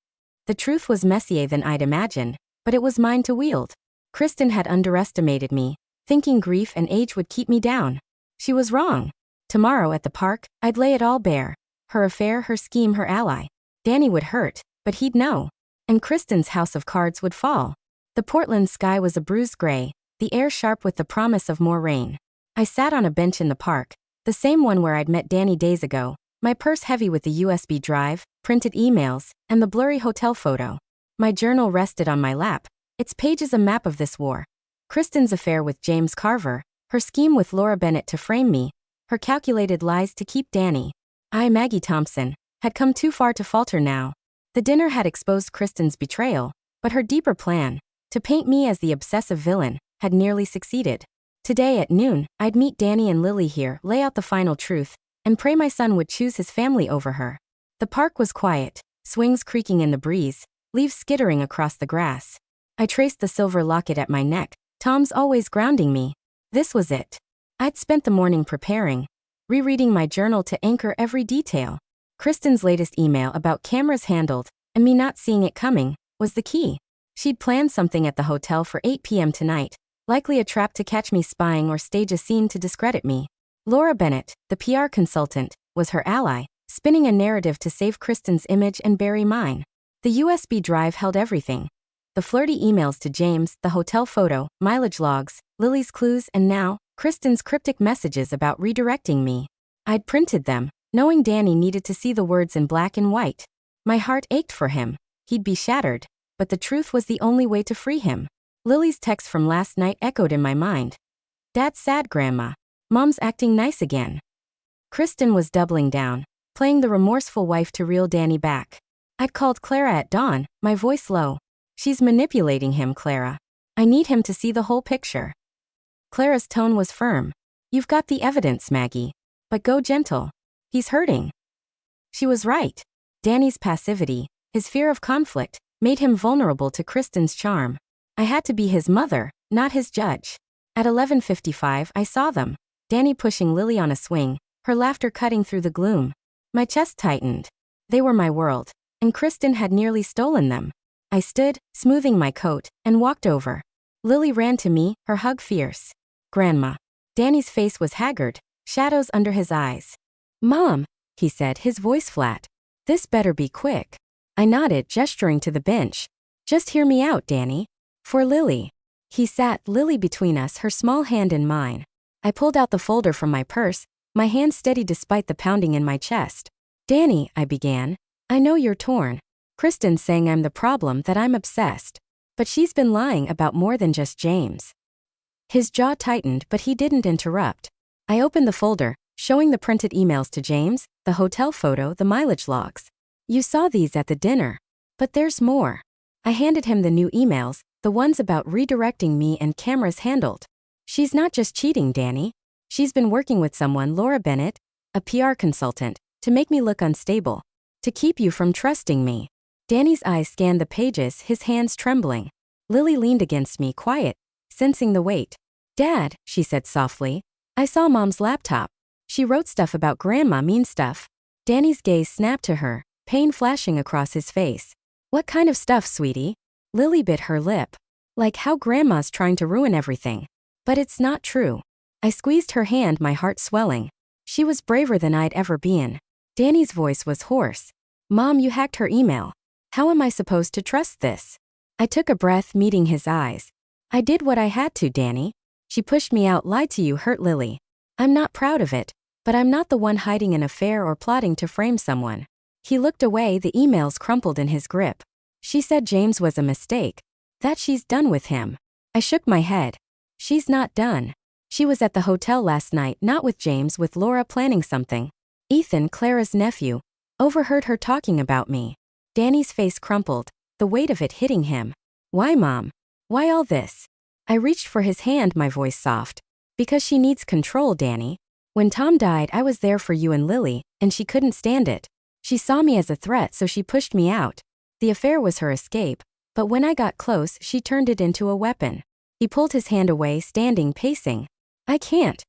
The truth was messier than I'd imagined, but it was mine to wield. Kristen had underestimated me, thinking grief and age would keep me down. She was wrong. Tomorrow at the park, I'd lay it all bare. Her affair, her scheme, her ally. Danny would hurt, but he'd know. And Kristen's house of cards would fall. The Portland sky was a bruised gray, the air sharp with the promise of more rain. I sat on a bench in the park, the same one where I'd met Danny days ago, my purse heavy with the USB drive, printed emails, and the blurry hotel photo. My journal rested on my lap, its pages a map of this war. Kristen's affair with James Carver, her scheme with Laura Bennett to frame me, her calculated lies to keep Danny. I, Maggie Thompson, had come too far to falter now. The dinner had exposed Kristen's betrayal, but her deeper plan, to paint me as the obsessive villain, had nearly succeeded. Today at noon, I'd meet Danny and Lily here, lay out the final truth, and pray my son would choose his family over her. The park was quiet, swings creaking in the breeze, leaves skittering across the grass. I traced the silver locket at my neck, Tom's always grounding me. This was it. I'd spent the morning preparing, rereading my journal to anchor every detail. Kristen's latest email about cameras handled, and me not seeing it coming, was the key. She'd planned something at the hotel for 8 p.m. tonight, likely a trap to catch me spying or stage a scene to discredit me. Laura Bennett, the PR consultant, was her ally, spinning a narrative to save Kristen's image and bury mine. The USB drive held everything. the flirty emails to James, the hotel photo, mileage logs, Lily's clues, and now, Kristen's cryptic messages about redirecting me. I'd printed them, knowing Danny needed to see the words in black and white. My heart ached for him. He'd be shattered, but the truth was the only way to free him. Lily's text from last night echoed in my mind. Dad's sad, Grandma. Mom's acting nice again. Kristen was doubling down, playing the remorseful wife to reel Danny back. I'd called Clara at dawn, my voice low. She's manipulating him, Clara. I need him to see the whole picture. Clara's tone was firm. You've got the evidence, Maggie. But go gentle. He's hurting. She was right. Danny's passivity, his fear of conflict, made him vulnerable to Kristen's charm. I had to be his mother, not his judge. At 11:55, I saw them. Danny pushing Lily on a swing, her laughter cutting through the gloom. My chest tightened. They were my world, and Kristen had nearly stolen them. I stood, smoothing my coat, and walked over. Lily ran to me, her hug fierce. Grandma. Danny's face was haggard, shadows under his eyes. Mom, he said, his voice flat. This better be quick. I nodded, gesturing to the bench. Just hear me out, Danny. For Lily. He sat, Lily between us, her small hand in mine. I pulled out the folder from my purse, my hand steady despite the pounding in my chest. Danny, I began. I know you're torn. Kristen's saying I'm the problem, that I'm obsessed. But she's been lying about more than just James. His jaw tightened, but he didn't interrupt. I opened the folder, showing the printed emails to James, the hotel photo, the mileage logs. You saw these at the dinner. But there's more. I handed him the new emails, the ones about redirecting me and cameras handled. She's not just cheating, Danny. She's been working with someone, Laura Bennett, a PR consultant, to make me look unstable. To keep you from trusting me. Danny's eyes scanned the pages, his hands trembling. Lily leaned against me, quiet, sensing the weight. Dad, she said softly. I saw Mom's laptop. She wrote stuff about Grandma, mean stuff. Danny's gaze snapped to her, pain flashing across his face. What kind of stuff, sweetie? Lily bit her lip. Like how Grandma's trying to ruin everything. But it's not true. I squeezed her hand, my heart swelling. She was braver than I'd ever been. Danny's voice was hoarse. Mom, you hacked her email. How am I supposed to trust this? I took a breath, meeting his eyes. I did what I had to, Danny. She pushed me out, lied to you, hurt Lily. I'm not proud of it, but I'm not the one hiding an affair or plotting to frame someone. He looked away, the emails crumpled in his grip. She said James was a mistake. That she's done with him. I shook my head. She's not done. She was at the hotel last night, not with James, with Laura, planning something. Ethan, Clara's nephew, overheard her talking about me. Danny's face crumpled, the weight of it hitting him. Why, Mom? Why all this? I reached for his hand, my voice soft. Because she needs control, Danny. When Tom died, I was there for you and Lily, and she couldn't stand it. She saw me as a threat, so she pushed me out. The affair was her escape, but when I got close, she turned it into a weapon. He pulled his hand away, standing, pacing. I can't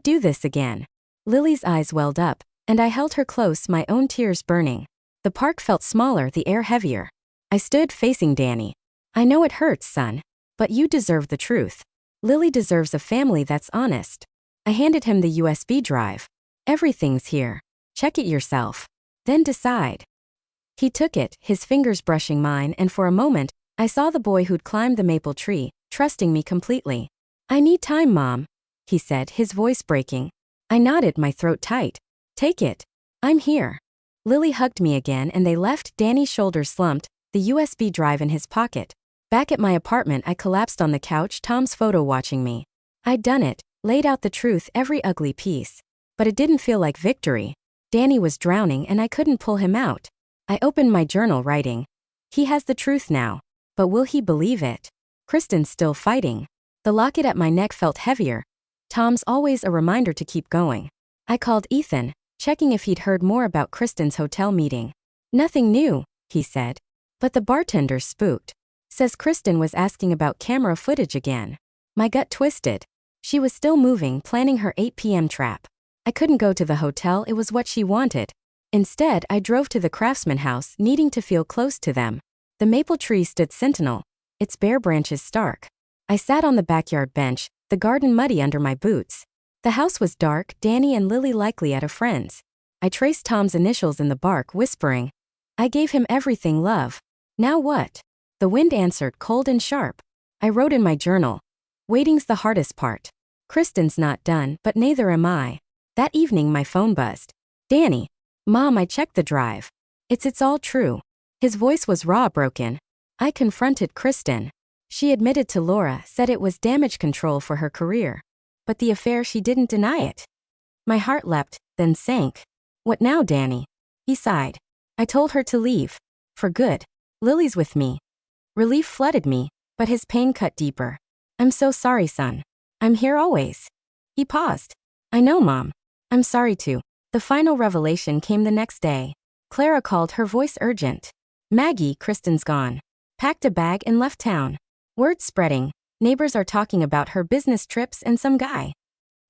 do this again. Lily's eyes welled up, and I held her close, my own tears burning. The park felt smaller, the air heavier. I stood facing Danny. I know it hurts, son. But you deserve the truth. Lily deserves a family that's honest. I handed him the USB drive. Everything's here. Check it yourself. Then decide. He took it, his fingers brushing mine, and for a moment, I saw the boy who'd climbed the maple tree, trusting me completely. I need time, Mom, he said, his voice breaking. I nodded, my throat tight. Take it. I'm here. Lily hugged me again and they left. Danny's shoulders slumped, the USB drive in his pocket. Back at my apartment, I collapsed on the couch, Tom's photo watching me. I'd done it, laid out the truth, every ugly piece. But it didn't feel like victory. Danny was drowning and I couldn't pull him out. I opened my journal, writing. He has the truth now. But will he believe it? Kristen's still fighting. The locket at my neck felt heavier. Tom's always a reminder to keep going. I called Ethan, checking if he'd heard more about Kristen's hotel meeting. Nothing new, he said. But the bartender's spooked. Says Kristen was asking about camera footage again. My gut twisted. She was still moving, planning her 8 p.m. trap. I couldn't go to the hotel, it was what she wanted. Instead, I drove to the Craftsman house, needing to feel close to them. The maple tree stood sentinel, its bare branches stark. I sat on the backyard bench, the garden muddy under my boots. The house was dark, Danny and Lily likely at a friend's. I traced Tom's initials in the bark, whispering. I gave him everything, love. Now what? The wind answered cold and sharp. I wrote in my journal. Waiting's the hardest part. Kristen's not done, but neither am I. That evening my phone buzzed. Danny. Mom, I checked the drive. It's all true. His voice was raw, broken. I confronted Kristen. She admitted to Laura, said it was damage control for her career. But the affair, she didn't deny it. My heart leapt, then sank. What now, Danny? He sighed. I told her to leave. For good. Lily's with me. Relief flooded me, but his pain cut deeper. I'm so sorry, son. I'm here always. He paused. I know, Mom. I'm sorry too. The final revelation came the next day. Clara called, her voice urgent. Maggie, Kristen's gone. Packed a bag and left town. Word spreading. Neighbors are talking about her business trips and some guy.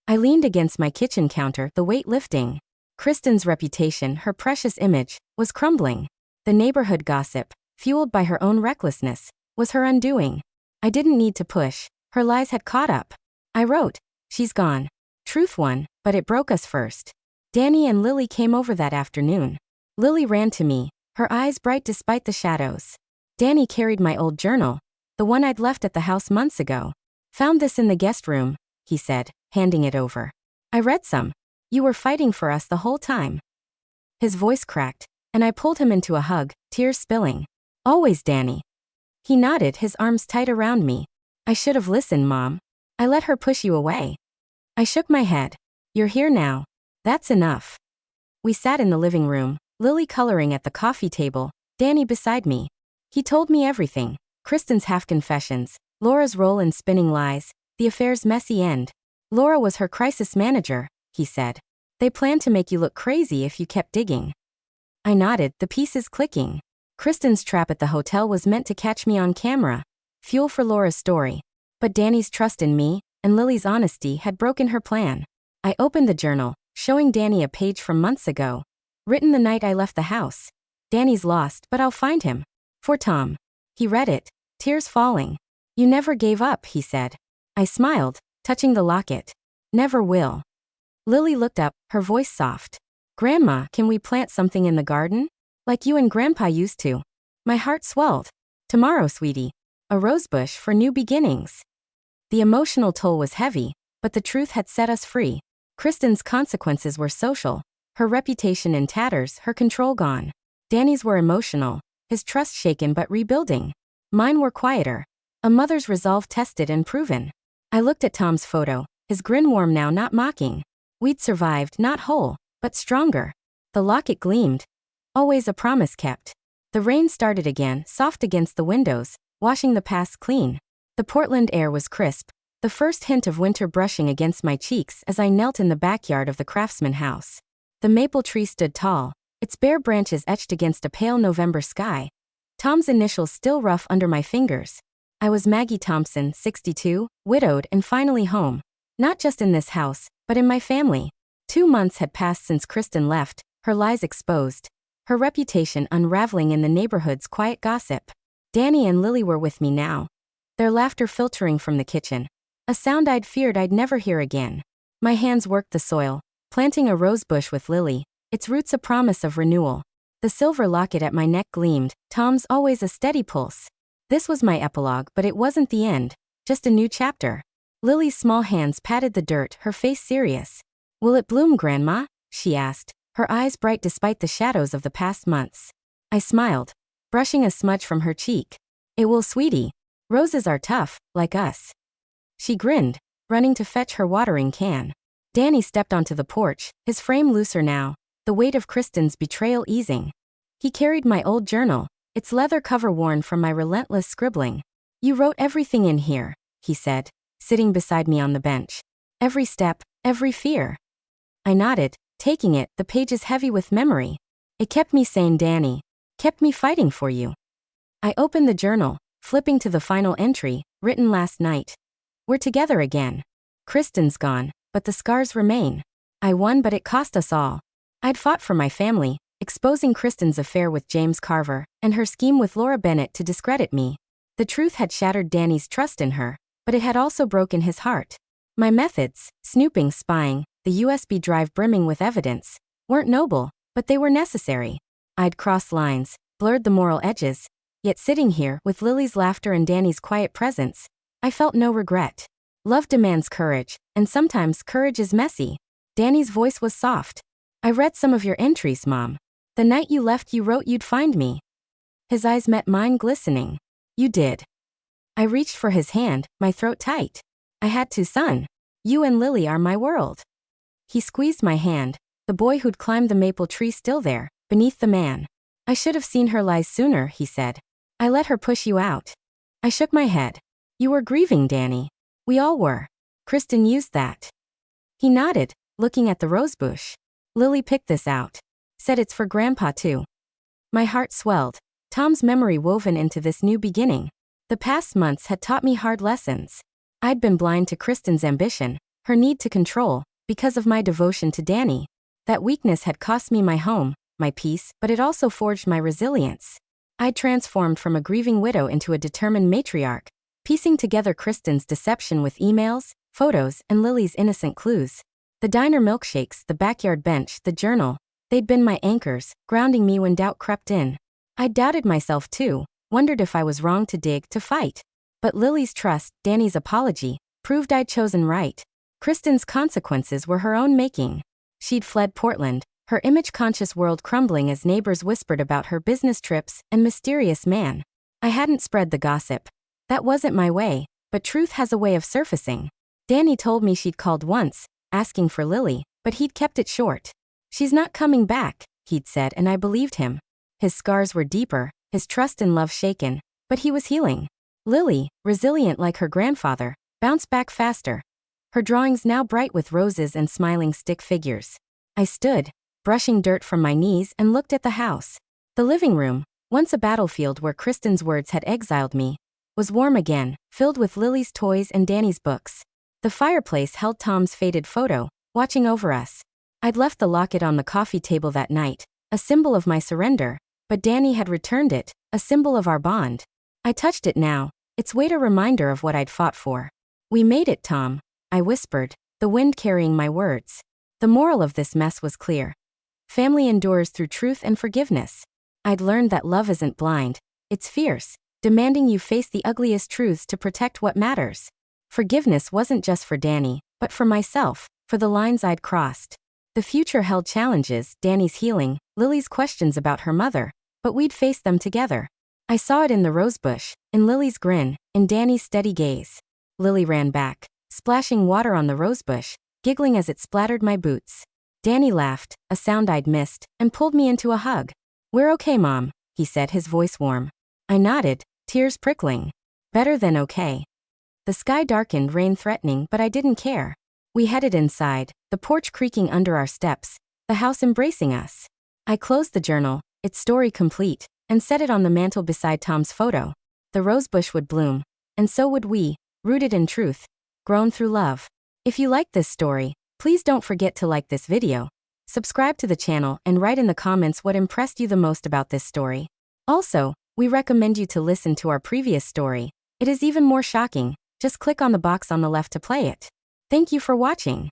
I leaned against my kitchen counter, the weight lifting. Kristen's reputation, her precious image, was crumbling. The neighborhood gossip, fueled by her own recklessness, was her undoing. I didn't need to push. Her lies had caught up. I wrote, she's gone. Truth won, but it broke us first. Danny and Lily came over that afternoon. Lily ran to me, her eyes bright despite the shadows. Danny carried my old journal, the one I'd left at the house months ago. Found this in the guest room, he said, handing it over. I read some. You were fighting for us the whole time. His voice cracked, and I pulled him into a hug, tears spilling. Always, Danny. He nodded, his arms tight around me. I should have listened, Mom. I let her push you away. I shook my head. You're here now. That's enough. We sat in the living room, Lily coloring at the coffee table, Danny beside me. He told me everything. Kristen's half-confessions, Laura's role in spinning lies, the affair's messy end. Laura was her crisis manager, he said. They planned to make you look crazy if you kept digging. I nodded, the pieces clicking. Kristen's trap at the hotel was meant to catch me on camera. Fuel for Laura's story. But Danny's trust in me, and Lily's honesty had broken her plan. I opened the journal, showing Danny a page from months ago. Written the night I left the house. Danny's lost, but I'll find him. For Tom. He read it, tears falling. You never gave up, he said. I smiled, touching the locket. Never will. Lily looked up, her voice soft. Grandma, can we plant something in the garden? Like you and Grandpa used to. My heart swelled. Tomorrow, sweetie. A rosebush for new beginnings. The emotional toll was heavy, but the truth had set us free. Kristen's consequences were social. Her reputation in tatters, her control gone. Danny's were emotional, his trust shaken but rebuilding. Mine were quieter. A mother's resolve tested and proven. I looked at Tom's photo, his grin warm now, not mocking. We'd survived, not whole, but stronger. The locket gleamed. Always a promise kept. The rain started again, soft against the windows, washing the past clean. The Portland air was crisp, the first hint of winter brushing against my cheeks as I knelt in the backyard of the Craftsman house. The maple tree stood tall, its bare branches etched against a pale November sky. Tom's initials still rough under my fingers. I was Maggie Thompson, 62, widowed and finally home. Not just in this house, but in my family. 2 months had passed since Kristen left, her lies exposed. Her reputation unraveling in the neighborhood's quiet gossip. Danny and Lily were with me now. Their laughter filtering from the kitchen. A sound I'd feared I'd never hear again. My hands worked the soil, planting a rose bush with Lily, its roots a promise of renewal. The silver locket at my neck gleamed, Tom's always a steady pulse. This was my epilogue, but it wasn't the end, just a new chapter. Lily's small hands patted the dirt, her face serious. Will it bloom, Grandma? She asked, her eyes bright despite the shadows of the past months. I smiled, brushing a smudge from her cheek. It will, sweetie. Roses are tough, like us. She grinned, running to fetch her watering can. Danny stepped onto the porch, his frame looser now, the weight of Kristen's betrayal easing. He carried my old journal, its leather cover worn from my relentless scribbling. You wrote everything in here, he said, sitting beside me on the bench. Every step, every fear. I nodded, taking it, the pages heavy with memory. It kept me sane, Danny. Kept me fighting for you. I opened the journal, flipping to the final entry, written last night. We're together again. Kristen's gone, but the scars remain. I won, but it cost us all. I'd fought for my family, exposing Kristen's affair with James Carver, and her scheme with Laura Bennett to discredit me. The truth had shattered Danny's trust in her, but it had also broken his heart. My methods, snooping, spying, the USB drive brimming with evidence, weren't noble, but they were necessary. I'd crossed lines, blurred the moral edges, Yet sitting here, with Lily's laughter and Danny's quiet presence, I felt no regret. Love demands courage, and sometimes courage is messy. Danny's voice was soft. I read some of your entries, Mom. The night you left, you wrote you'd find me. His eyes met mine, glistening. You did. I reached for his hand, my throat tight. I had to, son. You and Lily are my world. He squeezed my hand, the boy who'd climbed the maple tree still there, beneath the man. I should have seen her lies sooner, he said. I let her push you out. I shook my head. You were grieving, Danny. We all were. Kristen used that. He nodded, looking at the rosebush. Lily picked this out. Said it's for Grandpa too. My heart swelled. Tom's memory woven into this new beginning. The past months had taught me hard lessons. I'd been blind to Kristen's ambition, her need to control, because of my devotion to Danny. That weakness had cost me my home, my peace, but it also forged my resilience. I'd transformed from a grieving widow into a determined matriarch, piecing together Kristen's deception with emails, photos, and Lily's innocent clues. The diner milkshakes, the backyard bench, the journal, they'd been my anchors, grounding me when doubt crept in. I doubted myself too, wondered if I was wrong to dig, to fight. But Lily's trust, Danny's apology, proved I'd chosen right. Kristen's consequences were her own making. She'd fled Portland, her image-conscious world crumbling as neighbors whispered about her business trips and mysterious man. I hadn't spread the gossip. That wasn't my way, but truth has a way of surfacing. Danny told me she'd called once, asking for Lily, but he'd kept it short. She's not coming back, he'd said, and I believed him. His scars were deeper, his trust and love shaken, but he was healing. Lily, resilient like her grandfather, bounced back faster. Her drawings now bright with roses and smiling stick figures. I stood, brushing dirt from my knees, and looked at the house. The living room, once a battlefield where Kristen's words had exiled me, was warm again, filled with Lily's toys and Danny's books. The fireplace held Tom's faded photo, watching over us. I'd left the locket on the coffee table that night, a symbol of my surrender, but Danny had returned it, a symbol of our bond. I touched it now, its weight a reminder of what I'd fought for. We made it, Tom, I whispered, the wind carrying my words. The moral of this mess was clear. Family endures through truth and forgiveness. I'd learned that love isn't blind, it's fierce, demanding you face the ugliest truths to protect what matters. Forgiveness wasn't just for Danny, but for myself, for the lines I'd crossed. The future held challenges, Danny's healing, Lily's questions about her mother, but we'd face them together. I saw it in the rosebush, in Lily's grin, in Danny's steady gaze. Lily ran back, splashing water on the rosebush, giggling as it splattered my boots. Danny laughed, a sound I'd missed, and pulled me into a hug. We're okay, Mom, he said, his voice warm. I nodded, tears prickling. Better than okay. The sky darkened, rain threatening, but I didn't care. We headed inside, the porch creaking under our steps, the house embracing us. I closed the journal, its story complete, and set it on the mantel beside Tom's photo. The rosebush would bloom, and so would we, rooted in truth, grown through love. If you like this story, please don't forget to like this video, subscribe to the channel, and write in the comments what impressed you the most about this story. Also, we recommend you to listen to our previous story. It is even more shocking. Just click on the box on the left to play it. Thank you for watching.